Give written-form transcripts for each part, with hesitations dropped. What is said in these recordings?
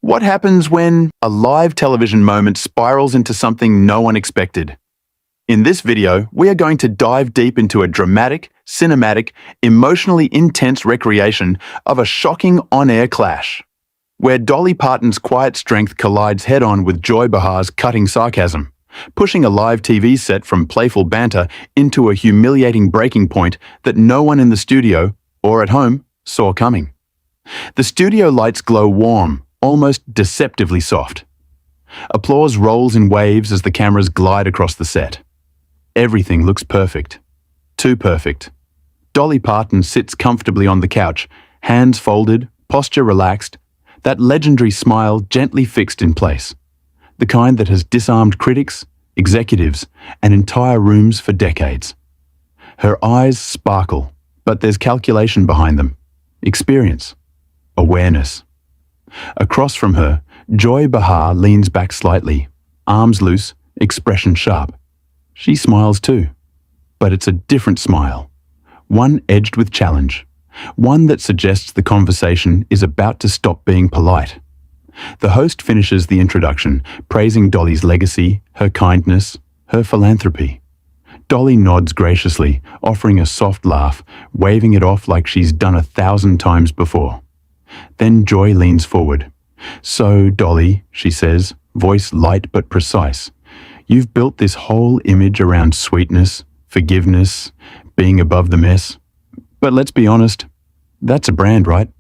What happens when a live television moment spirals into something no one expected? In this video, we are going to dive deep into a dramatic, cinematic, emotionally intense recreation of a shocking on-air clash, where Dolly Parton's quiet strength collides head-on with Joy Behar's cutting sarcasm, pushing a live TV set from playful banter into a humiliating breaking point that no one in the studio, or at home, saw coming. The studio lights glow warm, almost deceptively soft. Applause rolls in waves as the cameras glide across the set. Everything looks perfect. Too perfect. Dolly Parton sits comfortably on the couch, hands folded, posture relaxed, that legendary smile gently fixed in place. The kind that has disarmed critics, executives, and entire rooms for decades. Her eyes sparkle, but there's calculation behind them. Experience. Awareness. Across from her, Joy Behar leans back slightly, arms loose, expression sharp. She smiles too, but it's a different smile, one edged with challenge, one that suggests the conversation is about to stop being polite. The host finishes the introduction, praising Dolly's legacy, her kindness, her philanthropy. Dolly nods graciously, offering a soft laugh, waving it off like she's done 1,000 times before. Then Joy leans forward. "So, Dolly," she says, voice light but precise, "you've built this whole image around sweetness, forgiveness, being above the mess. But let's be honest, that's a brand, right?"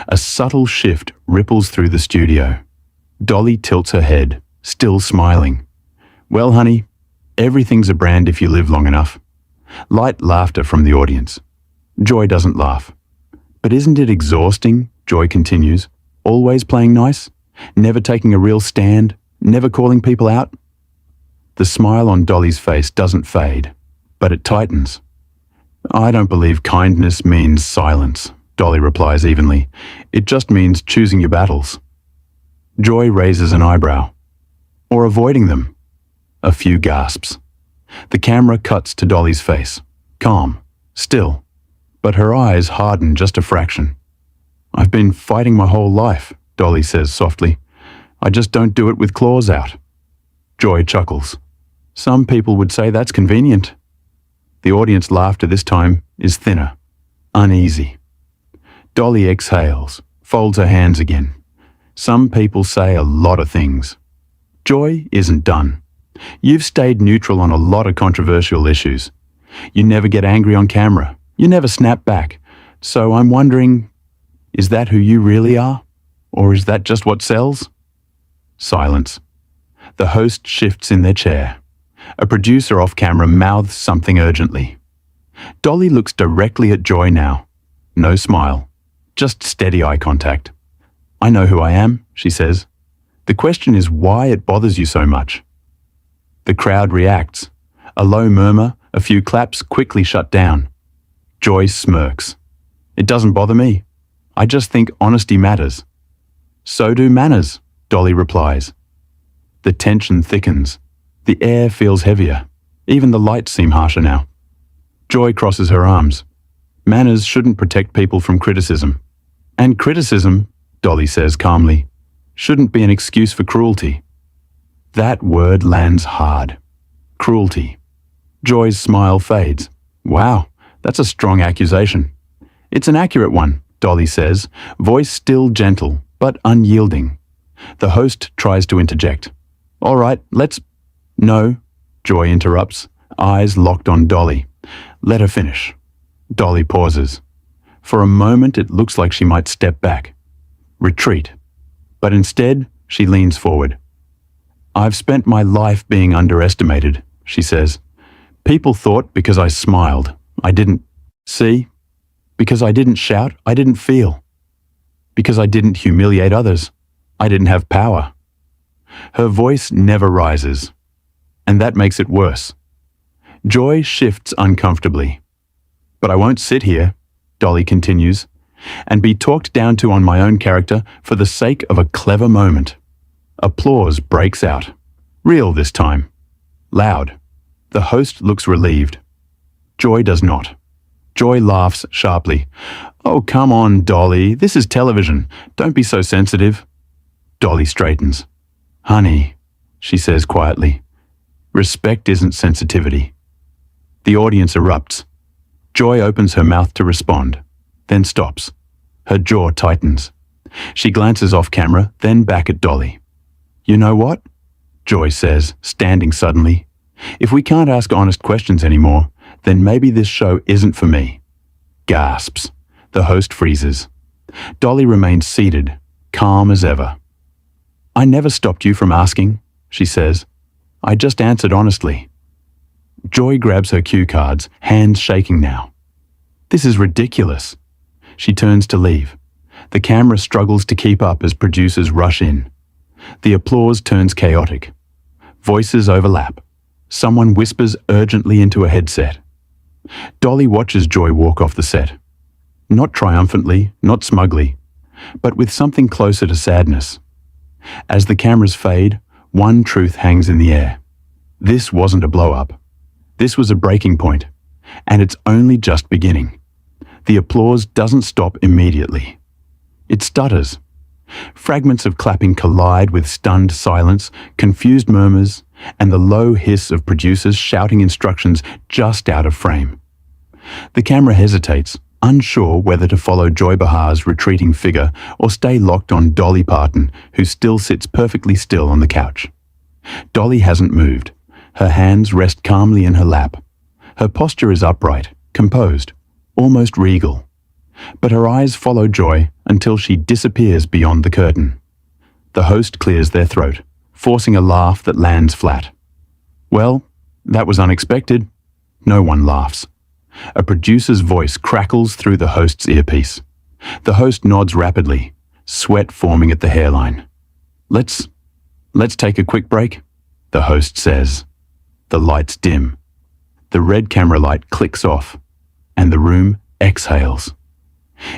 A subtle shift ripples through the studio. Dolly tilts her head, still smiling. "Well, honey, everything's a brand if you live long enough." Light laughter from the audience. Joy doesn't laugh. "But isn't it exhausting?" Joy continues. "Always playing nice? Never taking a real stand? Never calling people out?" The smile on Dolly's face doesn't fade, but it tightens. "I don't believe kindness means silence," Dolly replies evenly. "It just means choosing your battles." Joy raises an eyebrow. "Or avoiding them." A few gasps. The camera cuts to Dolly's face. Calm. Still. But her eyes harden just a fraction. "I've been fighting my whole life," Dolly says softly. "I just don't do it with claws out." Joy chuckles. "Some people would say that's convenient." The audience laughter this time is thinner, uneasy. Dolly exhales, folds her hands again. "Some people say a lot of things." Joy isn't done. "You've stayed neutral on a lot of controversial issues. You never get angry on camera. You never snap back. So I'm wondering, is that who you really are? Or is that just what sells?" Silence. The host shifts in their chair. A producer off camera mouths something urgently. Dolly looks directly at Joy now. No smile. Just steady eye contact. "I know who I am," she says. "The question is why it bothers you so much." The crowd reacts. A low murmur, a few claps quickly shut down. Joy smirks. "It doesn't bother me. I just think honesty matters." "So do manners," Dolly replies. The tension thickens. The air feels heavier. Even the lights seem harsher now. Joy crosses her arms. "Manners shouldn't protect people from criticism. And criticism," Dolly says calmly, "shouldn't be an excuse for cruelty." That word lands hard. Cruelty. Joy's smile fades. "Wow, that's a strong accusation." "It's an accurate one," Dolly says, voice still gentle, but unyielding. The host tries to interject. "All right, let's—" "No," Joy interrupts, eyes locked on Dolly. "Let her finish." Dolly pauses. For a moment it looks like she might step back. Retreat. But instead, she leans forward. "I've spent my life being underestimated," she says. "People thought because I smiled, I didn't see. Because I didn't shout, I didn't feel. Because I didn't humiliate others, I didn't have power." Her voice never rises, and that makes it worse. Joy shifts uncomfortably. "But I won't sit here," Dolly continues, "and be talked down to on my own character for the sake of a clever moment." Applause breaks out. Real this time. Loud. The host looks relieved. Joy does not. Joy laughs sharply. "Oh, come on, Dolly. This is television. Don't be so sensitive." Dolly straightens. Honey, she says quietly, respect isn't sensitivity. The audience erupts. Joy opens her mouth to respond, then stops. Her jaw tightens. She glances off camera, then back at Dolly. You know what? Joy says, standing suddenly. If we can't ask honest questions anymore, then maybe this show isn't for me. Gasps. The host freezes. Dolly remains seated, calm as ever. I never stopped you from asking, she says. I just answered honestly. Joy grabs her cue cards, hands shaking now. This is ridiculous. She turns to leave. The camera struggles to keep up as producers rush in. The applause turns chaotic. Voices overlap. Someone whispers urgently into a headset. Dolly watches Joy walk off the set. Not triumphantly, not smugly, but with something closer to sadness. As the cameras fade, one truth hangs in the air. This wasn't a blow-up. This was a breaking point, and it's only just beginning. The applause doesn't stop immediately. It stutters. Fragments of clapping collide with stunned silence, confused murmurs, and the low hiss of producers shouting instructions just out of frame. The camera hesitates, unsure whether to follow Joy Behar's retreating figure or stay locked on Dolly Parton, who still sits perfectly still on the couch. Dolly hasn't moved. Her hands rest calmly in her lap. Her posture is upright, composed, almost regal. But her eyes follow Joy until she disappears beyond the curtain. The host clears their throat, forcing a laugh that lands flat. Well, that was unexpected. No one laughs. A producer's voice crackles through the host's earpiece. The host nods rapidly, sweat forming at the hairline. Let's take a quick break, the host says. The lights dim. The red camera light clicks off, and the room exhales.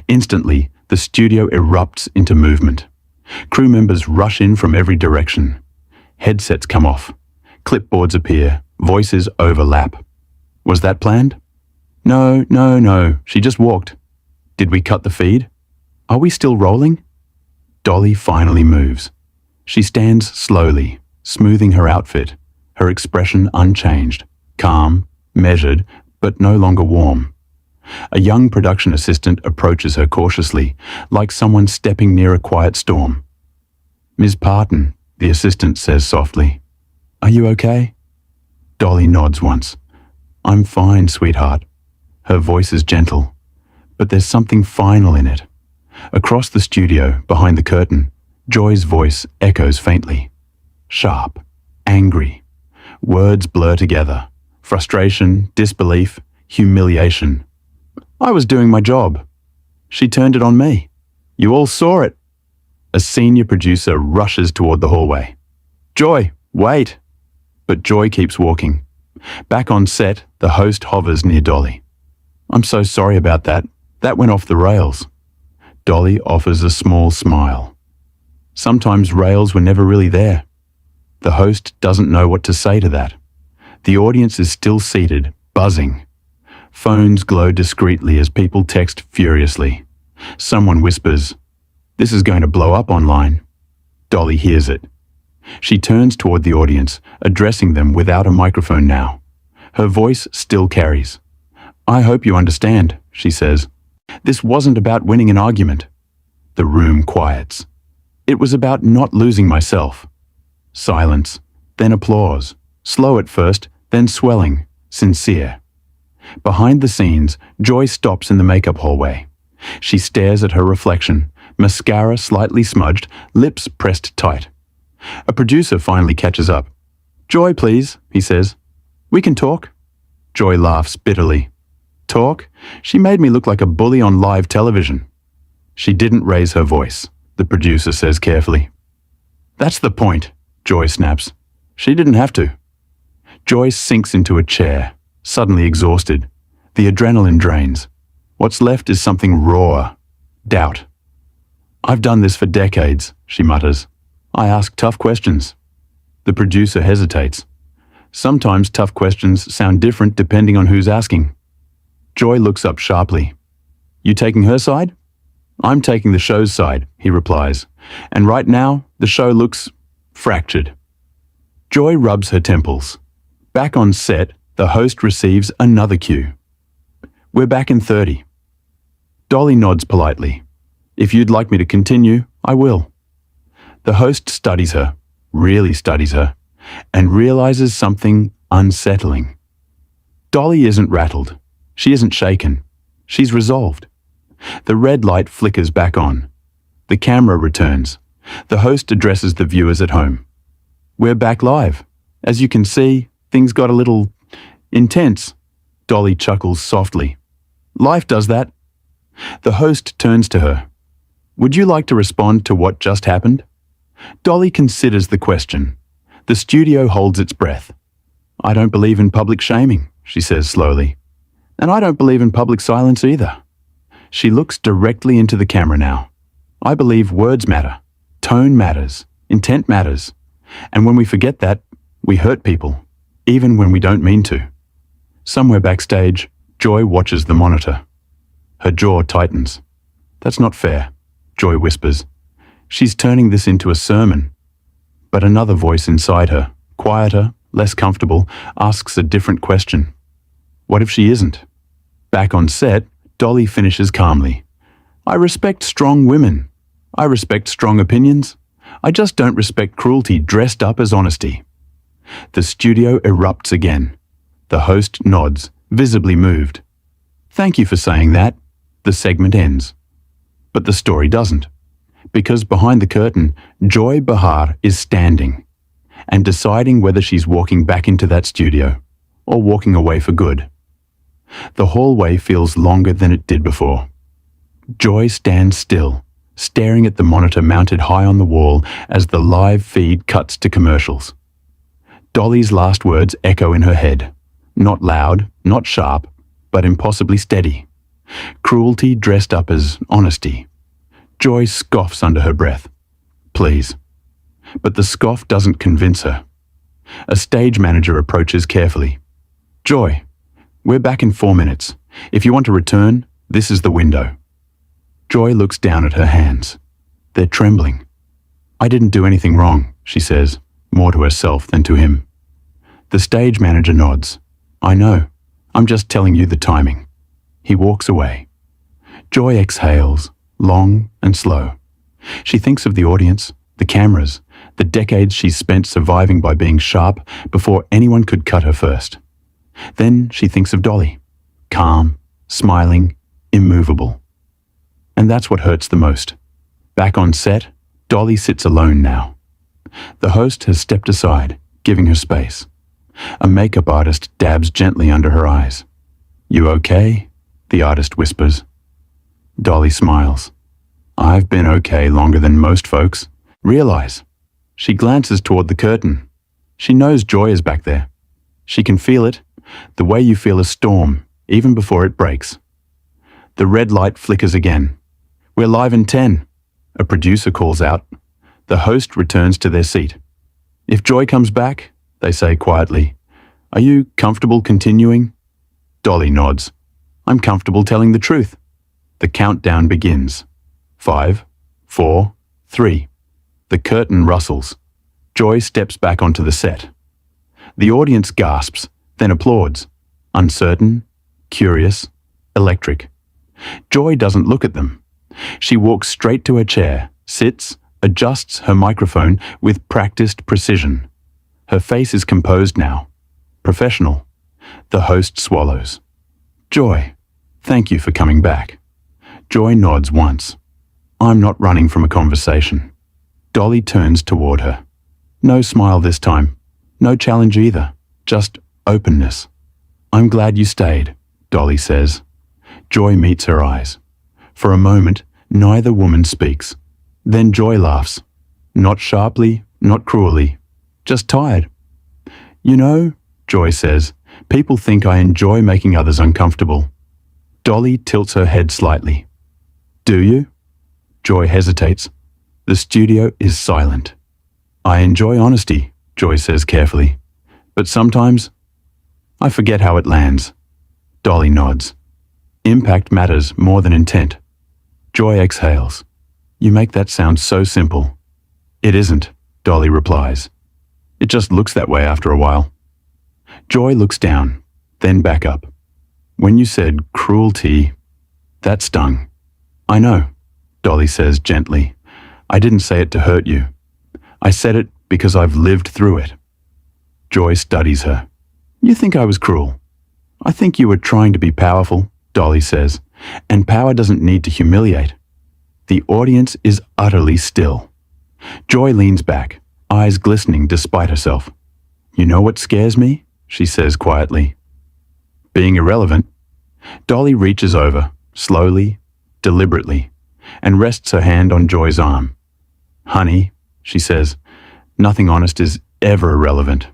Instantly, the studio erupts into movement. Crew members rush in from every direction. Headsets come off. Clipboards appear. Voices overlap. Was that planned? No, she just walked. Did we cut the feed? Are we still rolling? Dolly finally moves. She stands slowly, smoothing her outfit, her expression unchanged, calm, measured, but no longer warm. A young production assistant approaches her cautiously, like someone stepping near a quiet storm. Ms. Parton, the assistant says softly. Are you okay? Dolly nods once. I'm fine, sweetheart. Her voice is gentle, but there's something final in it. Across the studio, behind the curtain, Joy's voice echoes faintly. Sharp, angry. Words blur together. Frustration, disbelief, humiliation. I was doing my job. She turned it on me. You all saw it. A senior producer rushes toward the hallway. Joy, wait. But Joy keeps walking. Back on set, the host hovers near Dolly. I'm so sorry about that. That went off the rails. Dolly offers a small smile. Sometimes rails were never really there. The host doesn't know what to say to that. The audience is still seated, buzzing. Phones glow discreetly as people text furiously. Someone whispers, "This is going to blow up online." Dolly hears it. She turns toward the audience, addressing them without a microphone now. Her voice still carries. I hope you understand, she says. This wasn't about winning an argument. The room quiets. It was about not losing myself. Silence, then applause. Slow at first, then swelling, sincere. Behind the scenes, Joy stops in the makeup hallway. She stares at her reflection, mascara slightly smudged, lips pressed tight. A producer finally catches up. Joy, please, he says. We can talk. Joy laughs bitterly. Talk? She made me look like a bully on live television. She didn't raise her voice, the producer says carefully. That's the point, Joy snaps. She didn't have to. Joy sinks into a chair, suddenly exhausted. The adrenaline drains. What's left is something raw. Doubt. I've done this for decades, she mutters. I ask tough questions. The producer hesitates. Sometimes tough questions sound different depending on who's asking. Joy looks up sharply. You taking her side? I'm taking the show's side, he replies, and right now the show looks fractured. Joy rubs her temples. Back on set, the host receives another cue. We're back in 30. Dolly nods politely. If you'd like me to continue, I will. The host studies her, really studies her, and realizes something unsettling. Dolly isn't rattled. She isn't shaken. She's resolved. The red light flickers back on. The camera returns. The host addresses the viewers at home. We're back live. As you can see, things got a little intense. Dolly chuckles softly. Life does that. The host turns to her. Would you like to respond to what just happened? Dolly considers the question. The studio holds its breath. I don't believe in public shaming, she says slowly. And I don't believe in public silence either. She looks directly into the camera now. I believe words matter, tone matters, intent matters. And when we forget that, we hurt people, even when we don't mean to. Somewhere backstage, Joy watches the monitor. Her jaw tightens. That's not fair, Joy whispers. She's turning this into a sermon. But another voice inside her, quieter, less comfortable, asks a different question. What if she isn't? Back on set, Dolly finishes calmly. I respect strong women. I respect strong opinions. I just don't respect cruelty dressed up as honesty. The studio erupts again. The host nods, visibly moved. Thank you for saying that. The segment ends. But the story doesn't. Because behind the curtain, Joy Behar is standing and deciding whether she's walking back into that studio or walking away for good. The hallway feels longer than it did before. Joy stands still, staring at the monitor mounted high on the wall as the live feed cuts to commercials. Dolly's last words echo in her head. Not loud, not sharp, but impossibly steady. Cruelty dressed up as honesty. Joy scoffs under her breath. Please. But the scoff doesn't convince her. A stage manager approaches carefully. Joy, we're back in 4 minutes. If you want to return, this is the window. Joy looks down at her hands. They're trembling. I didn't do anything wrong, she says, more to herself than to him. The stage manager nods. I know. I'm just telling you the timing. He walks away. Joy exhales, long and slow. She thinks of the audience, the cameras, the decades she's spent surviving by being sharp before anyone could cut her first. Then she thinks of Dolly, calm, smiling, immovable. And that's what hurts the most. Back on set, Dolly sits alone now. The host has stepped aside, giving her space. A makeup artist dabs gently under her eyes. You okay? The artist whispers. Dolly smiles. I've been okay longer than most folks. Realize. She glances toward the curtain. She knows Joy is back there. She can feel it, the way you feel a storm, even before it breaks. The red light flickers again. We're live in 10. A producer calls out. The host returns to their seat. If Joy comes back, they say quietly, are you comfortable continuing? Dolly nods. I'm comfortable telling the truth. The countdown begins. 5, 4, 3. The curtain rustles. Joy steps back onto the set. The audience gasps, then applauds. Uncertain, curious, electric. Joy doesn't look at them. She walks straight to her chair, sits, adjusts her microphone with practiced precision. Her face is composed now. Professional. The host swallows. Joy, thank you for coming back. Joy nods once. I'm not running from a conversation. Dolly turns toward her. No smile this time. No challenge either. Just openness. I'm glad you stayed, Dolly says. Joy meets her eyes. For a moment, neither woman speaks. Then Joy laughs. Not sharply, not cruelly. Just tired. You know, Joy says, people think I enjoy making others uncomfortable. Dolly tilts her head slightly. Do you? Joy hesitates. The studio is silent. I enjoy honesty, Joy says carefully. But sometimes, I forget how it lands. Dolly nods. Impact matters more than intent. Joy exhales. You make that sound so simple. It isn't, Dolly replies. It just looks that way after a while. Joy looks down, then back up. When you said cruelty, that stung. I know, Dolly says gently. I didn't say it to hurt you. I said it because I've lived through it. Joy studies her. You think I was cruel? I think you were trying to be powerful, Dolly says, and power doesn't need to humiliate. The audience is utterly still. Joy leans back, eyes glistening despite herself. You know what scares me? She says quietly. Being irrelevant. Dolly reaches over, slowly, deliberately, and rests her hand on Joy's arm. Honey, she says, nothing honest is ever irrelevant.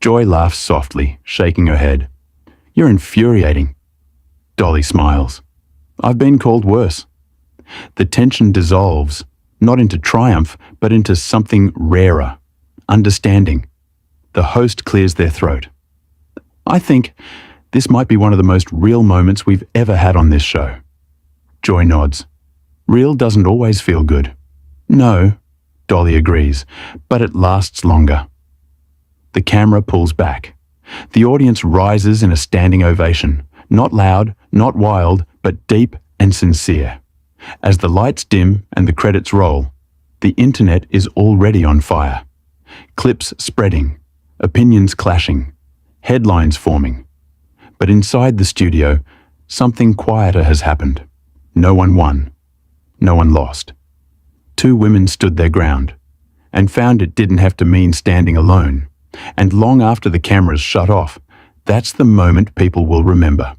Joy laughs softly, shaking her head. You're infuriating. Dolly smiles. I've been called worse. The tension dissolves, not into triumph, but into something rarer, understanding. The host clears their throat. I think this might be one of the most real moments we've ever had on this show. Joy nods. Real doesn't always feel good. No, Dolly agrees, but it lasts longer. The camera pulls back. The audience rises in a standing ovation, not loud, not wild, but deep and sincere. As the lights dim and the credits roll, the internet is already on fire. Clips spreading, opinions clashing, headlines forming. But inside the studio, something quieter has happened. No one won. No one lost. Two women stood their ground and found it didn't have to mean standing alone. And long after the cameras shut off, that's the moment people will remember.